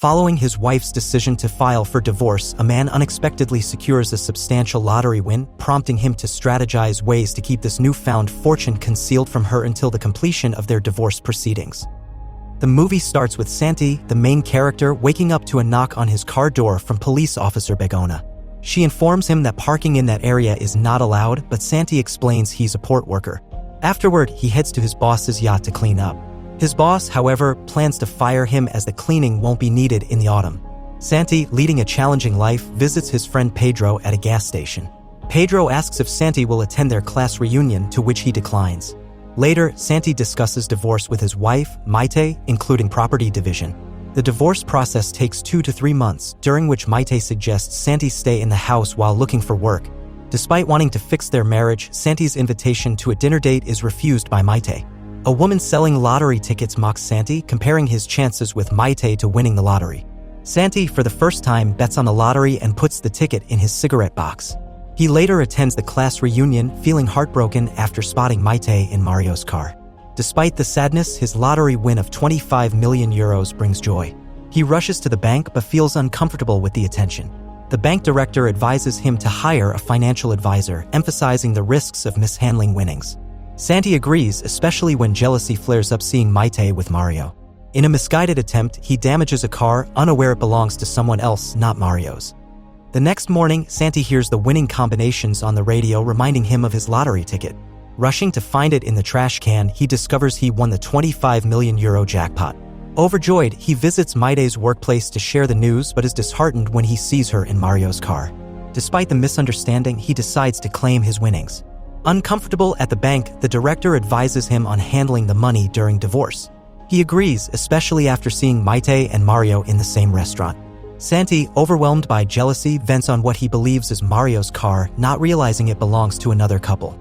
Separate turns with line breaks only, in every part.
Following his wife's decision to file for divorce, a man unexpectedly secures a substantial lottery win, prompting him to strategize ways to keep this newfound fortune concealed from her until the completion of their divorce proceedings. The movie starts with Santi, the main character, waking up to a knock on his car door from police officer Begona. She informs him that parking in that area is not allowed, but Santi explains he's a port worker. Afterward, he heads to his boss's yacht to clean up. His boss, however, plans to fire him as the cleaning won't be needed in the autumn. Santi, leading a challenging life, visits his friend Pedro at a gas station. Pedro asks if Santi will attend their class reunion, to which he declines. Later, Santi discusses divorce with his wife, Maite, including property division. The divorce process takes 2 to 3 months, during which Maite suggests Santi stay in the house while looking for work. Despite wanting to fix their marriage, Santi's invitation to a dinner date is refused by Maite. A woman selling lottery tickets mocks Santi, comparing his chances with Maite to winning the lottery. Santi, for the first time, bets on the lottery and puts the ticket in his cigarette box. He later attends the class reunion, feeling heartbroken after spotting Maite in Mario's car. Despite the sadness, his lottery win of 25 million euros brings joy. He rushes to the bank but feels uncomfortable with the attention. The bank director advises him to hire a financial advisor, emphasizing the risks of mishandling winnings. Santi agrees, especially when jealousy flares up seeing Maite with Mario. In a misguided attempt, he damages a car, unaware it belongs to someone else, not Mario's. The next morning, Santi hears the winning combinations on the radio, reminding him of his lottery ticket. Rushing to find it in the trash can, he discovers he won the 25 million euro jackpot. Overjoyed, he visits Maite's workplace to share the news but is disheartened when he sees her in Mario's car. Despite the misunderstanding, he decides to claim his winnings. Uncomfortable at the bank, the director advises him on handling the money during divorce. He agrees, especially after seeing Maite and Mario in the same restaurant. Santi, overwhelmed by jealousy, vents on what he believes is Mario's car, not realizing it belongs to another couple.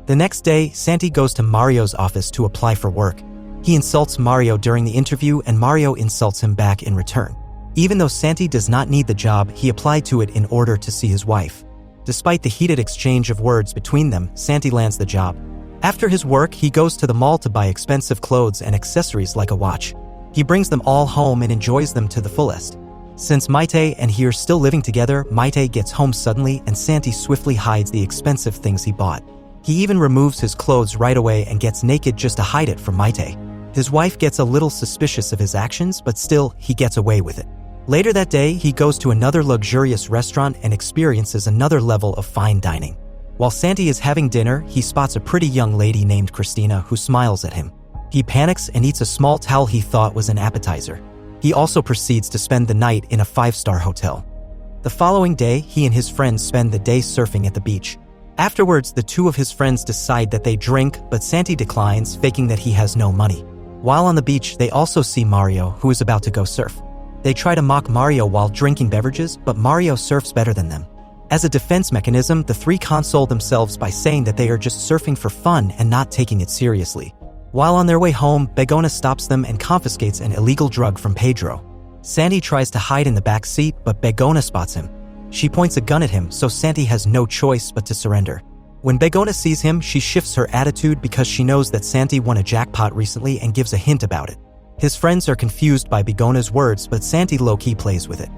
The next day, Santi goes to Mario's office to apply for work. He insults Mario during the interview and Mario insults him back in return. Even though Santi does not need the job, he applied to it in order to see his wife. Despite the heated exchange of words between them, Santi lands the job. After his work, he goes to the mall to buy expensive clothes and accessories like a watch. He brings them all home and enjoys them to the fullest. Since Maite and he are still living together, Maite gets home suddenly and Santi swiftly hides the expensive things he bought. He even removes his clothes right away and gets naked just to hide it from Maite. His wife gets a little suspicious of his actions, but still, he gets away with it. Later that day, he goes to another luxurious restaurant and experiences another level of fine dining. While Santi is having dinner, he spots a pretty young lady named Christina who smiles at him. He panics and eats a small towel he thought was an appetizer. He also proceeds to spend the night in a 5-star hotel. The following day, he and his friends spend the day surfing at the beach. Afterwards, the two of his friends decide that they drink, but Santi declines, faking that he has no money. While on the beach, they also see Mario, who is about to go surf. They try to mock Mario while drinking beverages, but Mario surfs better than them. As a defense mechanism, the three console themselves by saying that they are just surfing for fun and not taking it seriously. While on their way home, Begona stops them and confiscates an illegal drug from Pedro. Santi tries to hide in the back seat, but Begona spots him. She points a gun at him, so Santi has no choice but to surrender. When Begona sees him, she shifts her attitude because she knows that Santi won a jackpot recently and gives a hint about it. His friends are confused by Begona's words, but Santi low-key plays with it.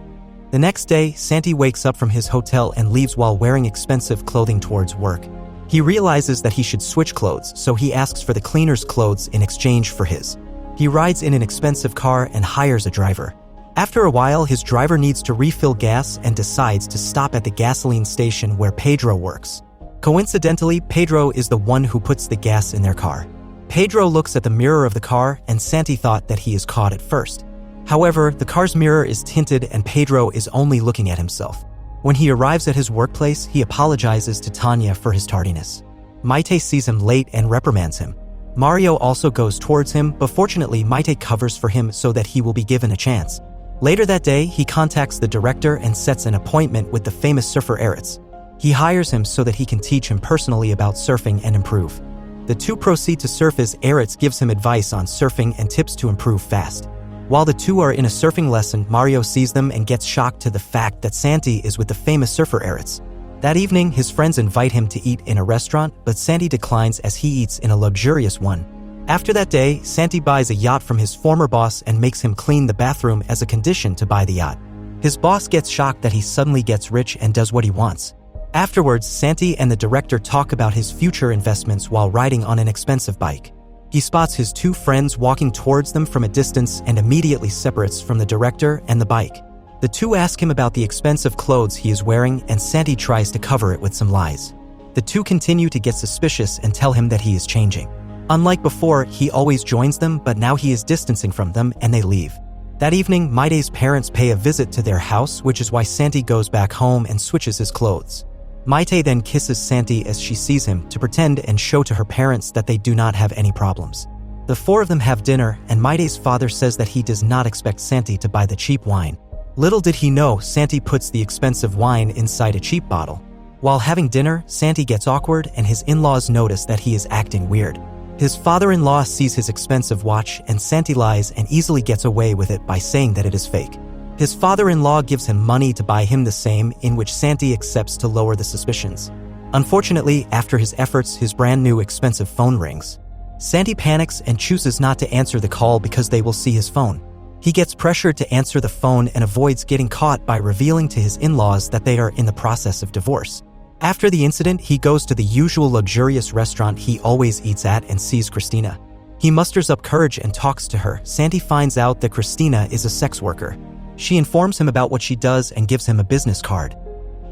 The next day, Santi wakes up from his hotel and leaves while wearing expensive clothing towards work. He realizes that he should switch clothes, so he asks for the cleaner's clothes in exchange for his. He rides in an expensive car and hires a driver. After a while, his driver needs to refill gas and decides to stop at the gasoline station where Pedro works. Coincidentally, Pedro is the one who puts the gas in their car. Pedro looks at the mirror of the car, and Santi thought that he is caught at first. However, the car's mirror is tinted and Pedro is only looking at himself. When he arrives at his workplace, he apologizes to Tanya for his tardiness. Maite sees him late and reprimands him. Mario also goes towards him, but fortunately Maite covers for him so that he will be given a chance. Later that day, he contacts the director and sets an appointment with the famous surfer Eretz. He hires him so that he can teach him personally about surfing and improve. The two proceed to surf as Eretz gives him advice on surfing and tips to improve fast. While the two are in a surfing lesson, Mario sees them and gets shocked to the fact that Santi is with the famous surfer Eretz. That evening, his friends invite him to eat in a restaurant, but Santi declines as he eats in a luxurious one. After that day, Santi buys a yacht from his former boss and makes him clean the bathroom as a condition to buy the yacht. His boss gets shocked that he suddenly gets rich and does what he wants. Afterwards, Santi and the director talk about his future investments while riding on an expensive bike. He spots his two friends walking towards them from a distance and immediately separates from the director and the bike. The two ask him about the expensive clothes he is wearing, and Santi tries to cover it with some lies. The two continue to get suspicious and tell him that he is changing. Unlike before, he always joins them, but now he is distancing from them and they leave. That evening, Maide's parents pay a visit to their house, which is why Santi goes back home and switches his clothes. Maite then kisses Santi as she sees him to pretend and show to her parents that they do not have any problems. The four of them have dinner, and Maide's father says that he does not expect Santi to buy the cheap wine. Little did he know, Santi puts the expensive wine inside a cheap bottle. While having dinner, Santi gets awkward and his in-laws notice that he is acting weird. His father-in-law sees his expensive watch and Santi lies and easily gets away with it by saying that it is fake. His father-in-law gives him money to buy him the same, in which Santi accepts to lower the suspicions. Unfortunately, after his efforts, his brand new expensive phone rings. Santi panics and chooses not to answer the call because they will see his phone. He gets pressured to answer the phone and avoids getting caught by revealing to his in-laws that they are in the process of divorce. After the incident, he goes to the usual luxurious restaurant he always eats at and sees Christina. He musters up courage and talks to her. Santi finds out that Christina is a sex worker. She informs him about what she does and gives him a business card.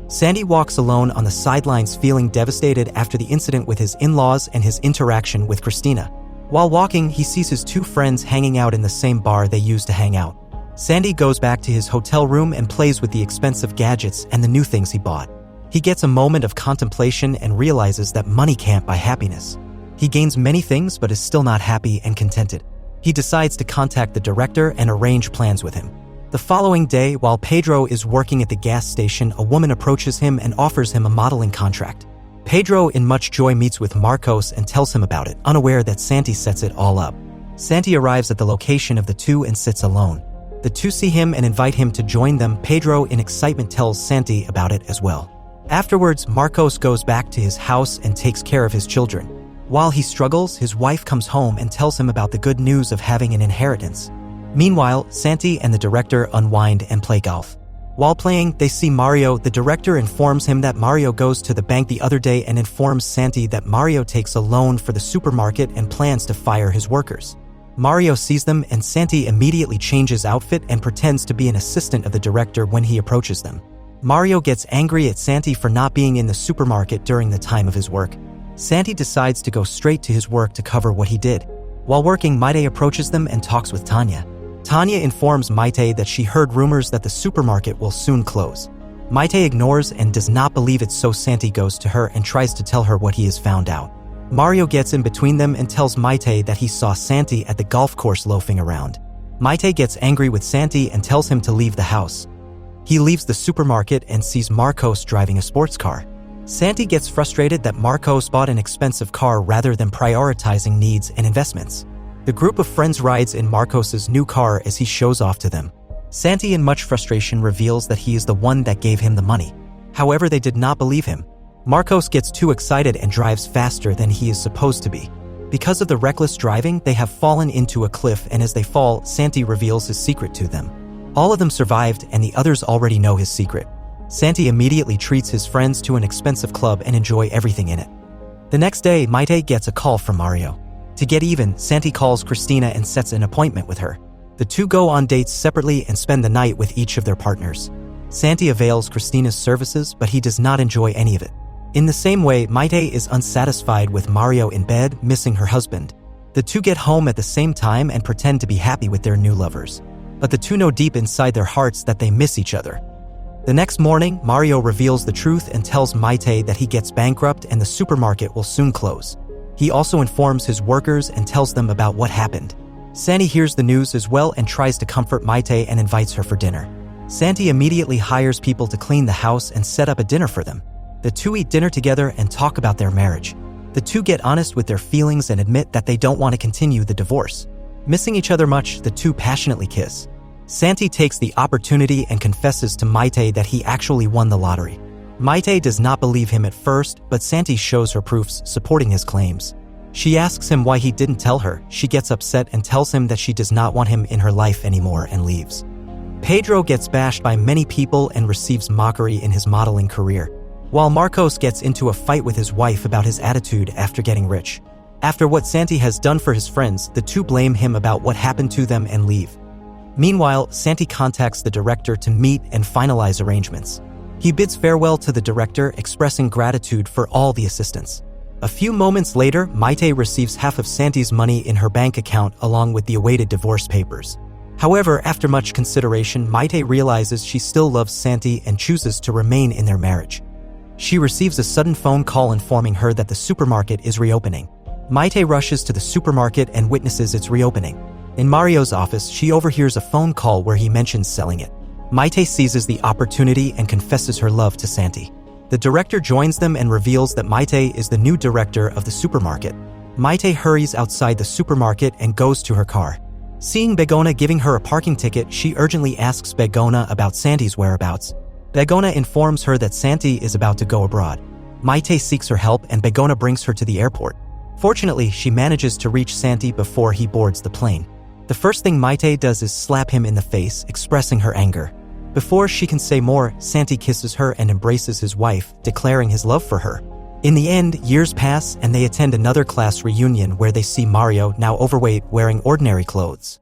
Santi walks alone on the sidelines, feeling devastated after the incident with his in-laws and his interaction with Christina. While walking, he sees his two friends hanging out in the same bar they used to hang out. Santi goes back to his hotel room and plays with the expensive gadgets and the new things he bought. He gets a moment of contemplation and realizes that money can't buy happiness. He gains many things but is still not happy and contented. He decides to contact the director and arrange plans with him. The following day, while Pedro is working at the gas station, a woman approaches him and offers him a modeling contract. Pedro, in much joy, meets with Marcos and tells him about it, unaware that Santi sets it all up. Santi arrives at the location of the two and sits alone. The two see him and invite him to join them. Pedro, in excitement, tells Santi about it as well. Afterwards, Marcos goes back to his house and takes care of his children. While he struggles, his wife comes home and tells him about the good news of having an inheritance. Meanwhile, Santi and the director unwind and play golf. While playing, they see Mario. The director informs him that Mario goes to the bank the other day and informs Santi that Mario takes a loan for the supermarket and plans to fire his workers. Mario sees them and Santi immediately changes outfit and pretends to be an assistant of the director when he approaches them. Mario gets angry at Santi for not being in the supermarket during the time of his work. Santi decides to go straight to his work to cover what he did. While working, Maite approaches them and talks with Tanya. Tanya informs Maite that she heard rumors that the supermarket will soon close. Maite ignores and does not believe it, so Santi goes to her and tries to tell her what he has found out. Mario gets in between them and tells Maite that he saw Santi at the golf course loafing around. Maite gets angry with Santi and tells him to leave the house. He leaves the supermarket and sees Marcos driving a sports car. Santi gets frustrated that Marcos bought an expensive car rather than prioritizing needs and investments. The group of friends rides in Marcos's new car as he shows off to them. Santi, in much frustration, reveals that he is the one that gave him the money. However, they did not believe him. Marcos gets too excited and drives faster than he is supposed to be. Because of the reckless driving, they have fallen into a cliff, and as they fall, Santi reveals his secret to them. All of them survived, and the others already know his secret. Santi immediately treats his friends to an expensive club and enjoy everything in it. The next day, Maite gets a call from Mario. To get even, Santi calls Christina and sets an appointment with her. The two go on dates separately and spend the night with each of their partners. Santi avails Christina's services, but he does not enjoy any of it. In the same way, Maite is unsatisfied with Mario in bed, missing her husband. The two get home at the same time and pretend to be happy with their new lovers. But the two know deep inside their hearts that they miss each other. The next morning, Mario reveals the truth and tells Maite that he gets bankrupt and the supermarket will soon close. He also informs his workers and tells them about what happened. Santi hears the news as well and tries to comfort Maite and invites her for dinner. Santi immediately hires people to clean the house and set up a dinner for them. The two eat dinner together and talk about their marriage. The two get honest with their feelings and admit that they don't want to continue the divorce. Missing each other much, the two passionately kiss. Santi takes the opportunity and confesses to Maite that he actually won the lottery. Maite does not believe him at first, but Santi shows her proofs supporting his claims. She asks him why he didn't tell her. She gets upset and tells him that she does not want him in her life anymore and leaves. Pedro gets bashed by many people and receives mockery in his modeling career, while Marcos gets into a fight with his wife about his attitude after getting rich. After what Santi has done for his friends, the two blame him about what happened to them and leave. Meanwhile, Santi contacts the director to meet and finalize arrangements. He bids farewell to the director, expressing gratitude for all the assistance. A few moments later, Maite receives half of Santi's money in her bank account along with the awaited divorce papers. However, after much consideration, Maite realizes she still loves Santi and chooses to remain in their marriage. She receives a sudden phone call informing her that the supermarket is reopening. Maite rushes to the supermarket and witnesses its reopening. In Mario's office, she overhears a phone call where he mentions selling it. Maite seizes the opportunity and confesses her love to Santi. The director joins them and reveals that Maite is the new director of the supermarket. Maite hurries outside the supermarket and goes to her car. Seeing Begona giving her a parking ticket, she urgently asks Begona about Santi's whereabouts. Begona informs her that Santi is about to go abroad. Maite seeks her help and Begona brings her to the airport. Fortunately, she manages to reach Santi before he boards the plane. The first thing Maite does is slap him in the face, expressing her anger. Before she can say more, Santi kisses her and embraces his wife, declaring his love for her. In the end, years pass and they attend another class reunion where they see Mario, now overweight, wearing ordinary clothes.